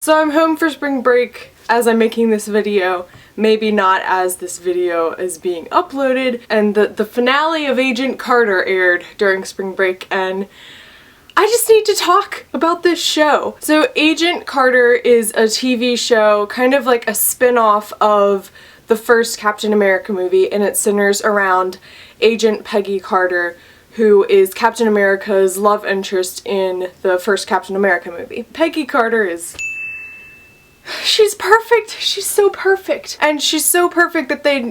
So I'm home for spring break as I'm making this video, maybe not as this video is being uploaded, and the finale of Agent Carter aired during spring break, and I just need to talk about this show. So Agent Carter is a TV show, kind of like a spin-off of the first Captain America movie, and it centers around Agent Peggy Carter, who is Captain America's love interest in the first Captain America movie. Peggy Carter she's perfect. She's so perfect. And she's so perfect that they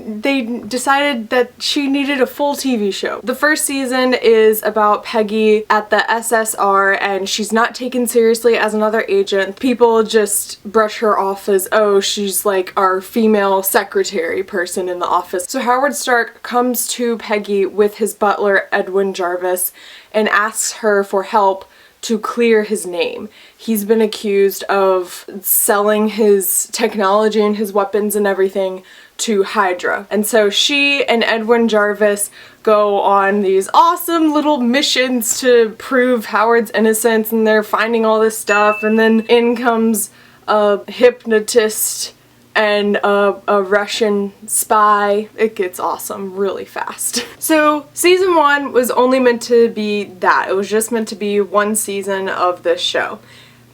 decided that she needed a full TV show. The first season is about Peggy at the SSR, and she's not taken seriously as another agent. People just brush her off as, oh, she's like our female secretary person in the office. So Howard Stark comes to Peggy with his butler, Edwin Jarvis, and asks her for help to clear his name. He's been accused of selling his technology and his weapons and everything to Hydra. And so she and Edwin Jarvis go on these awesome little missions to prove Howard's innocence, and they're finding all this stuff, and then in comes a hypnotist and a Russian spy. It gets awesome really fast. So season 1 was only meant to be that. It was just meant to be one season of this show.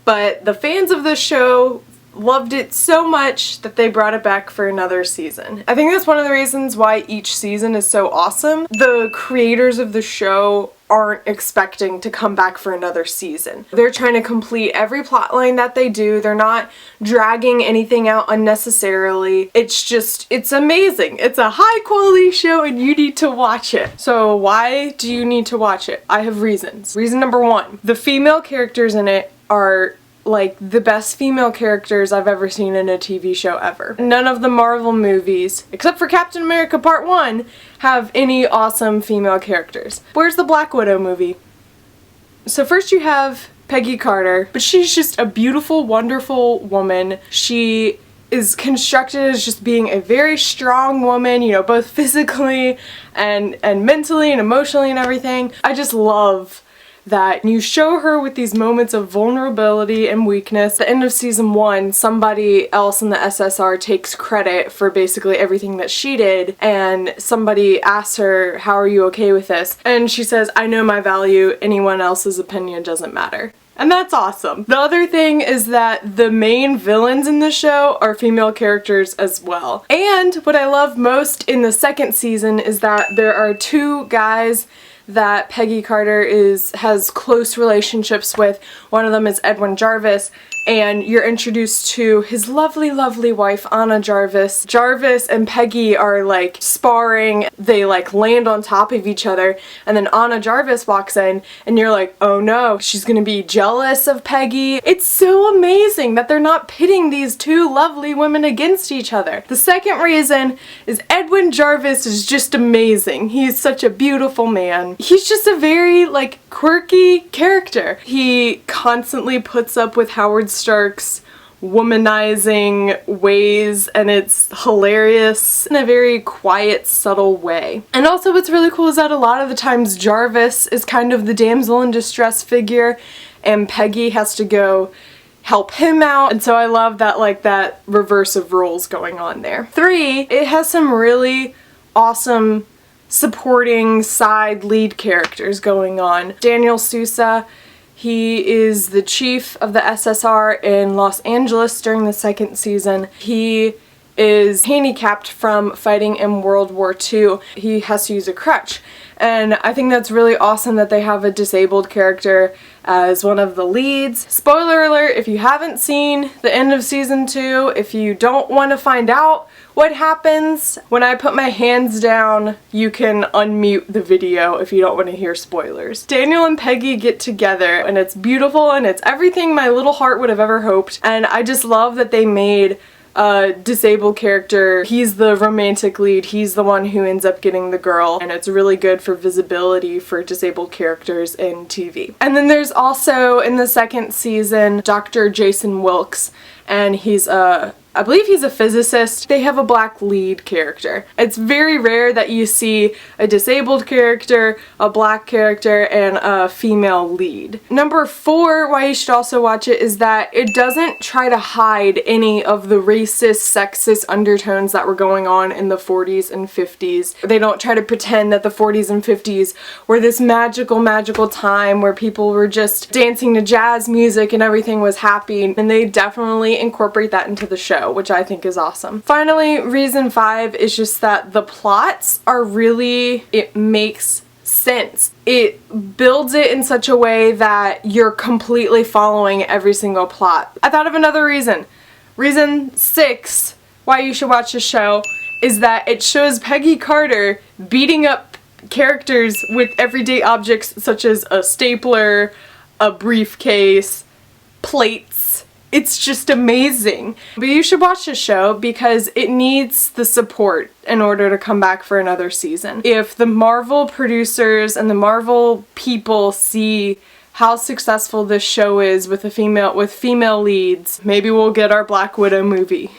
But the fans of this show loved it so much that they brought it back for another season. I think that's one of the reasons why each season is so awesome. The creators of the show aren't expecting to come back for another season. They're trying to complete every plotline that they do. They're not dragging anything out unnecessarily. It's amazing. It's a high quality show and you need to watch it. So why do you need to watch it? I have reasons. Reason number 1, the female characters in it are like the best female characters I've ever seen in a TV show ever. None of the Marvel movies, except for Captain America Part 1, have any awesome female characters. Where's the Black Widow movie? So first you have Peggy Carter, but she's just a beautiful, wonderful woman. She is constructed as just being a very strong woman, you know, both physically and mentally and emotionally and everything. I just love that you show her with these moments of vulnerability and weakness. At the end of season 1, somebody else in the SSR takes credit for basically everything that she did, and somebody asks her, how are you okay with this? And she says, I know my value, anyone else's opinion doesn't matter. And that's awesome. The other thing is that the main villains in the show are female characters as well. And what I love most in the second season is that there are 2 guys that Peggy Carter has close relationships with. One of them is Edwin Jarvis, and you're introduced to his lovely, lovely wife, Anna Jarvis. Jarvis and Peggy are like sparring, they like land on top of each other, and then Anna Jarvis walks in, and you're like, oh no, she's gonna be jealous of Peggy. It's so amazing that they're not pitting these 2 lovely women against each other. The second reason is Edwin Jarvis is just amazing. He's such a beautiful man. He's just a very like quirky character. He constantly puts up with Howard Stark's womanizing ways, and it's hilarious in a very quiet, subtle way. And also what's really cool is that a lot of the times Jarvis is kind of the damsel in distress figure, and Peggy has to go help him out, and so I love that, like, that reverse of roles going on there. 3, it has some really awesome supporting side lead characters going on. Daniel Sousa, he is the chief of the SSR in Los Angeles during the second season. He is handicapped from fighting in World War II. He has to use a crutch. And I think that's really awesome that they have a disabled character as one of the leads. Spoiler alert, if you haven't seen the end of season 2, if you don't want to find out what happens, when I put my hands down, you can unmute the video if you don't want to hear spoilers. Daniel and Peggy get together, and it's beautiful, and it's everything my little heart would have ever hoped. And I just love that they made a disabled character. He's the romantic lead. He's the one who ends up getting the girl, and it's really good for visibility for disabled characters in TV. And then there's also, in the second season, Dr. Jason Wilkes, and I believe he's a physicist. They have a black lead character. It's very rare that you see a disabled character, a black character, and a female lead. Number 4, why you should also watch it, is that it doesn't try to hide any of the racist, sexist undertones that were going on in the 40s and 50s. They don't try to pretend that the 40s and 50s were this magical, magical time where people were just dancing to jazz music and everything was happy, and they definitely incorporate that into the show, which I think is awesome. Finally, reason 5 is just that the plots are really, it makes sense. It builds it in such a way that you're completely following every single plot. I thought of another reason. Reason 6 why you should watch the show is that it shows Peggy Carter beating up characters with everyday objects such as a stapler, a briefcase, plates. It's just amazing. But you should watch the show because it needs the support in order to come back for another season. If the Marvel producers and the Marvel people see how successful this show is with female leads, maybe we'll get our Black Widow movie.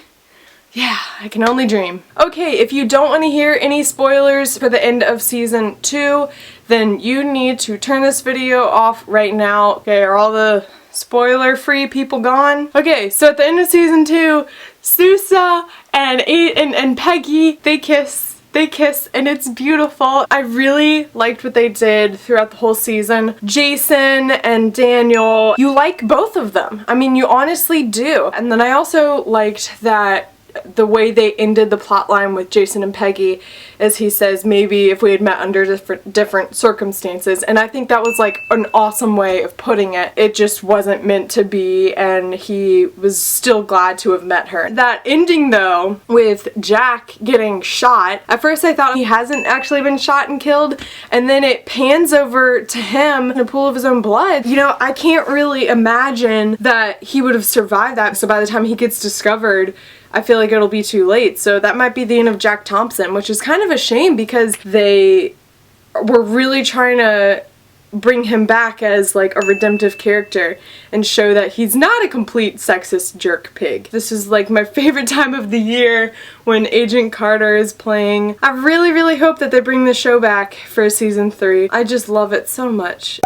Yeah, I can only dream. Okay, if you don't want to hear any spoilers for the end of season 2, then you need to turn this video off right now. Okay, are all the spoiler-free people gone? Okay, so at the end of season 2, Sousa and Peggy, they kiss, and it's beautiful. I really liked what they did throughout the whole season. Jason and Daniel, you like both of them. I mean, you honestly do. And then I also liked that the way they ended the plot line with Jason and Peggy, as he says, maybe if we had met under different circumstances, and I think that was like an awesome way of putting it. It just wasn't meant to be, and he was still glad to have met her. That ending though, with Jack getting shot, at first I thought he hasn't actually been shot and killed, and then it pans over to him in a pool of his own blood. You know, I can't really imagine that he would have survived that, so by the time he gets discovered, I feel like it'll be too late. So that might be the end of Jack Thompson, which is kind of a shame because they were really trying to bring him back as like a redemptive character and show that he's not a complete sexist jerk pig. This is like my favorite time of the year when Agent Carter is playing. I really, really hope that they bring the show back for season 3. I just love it so much.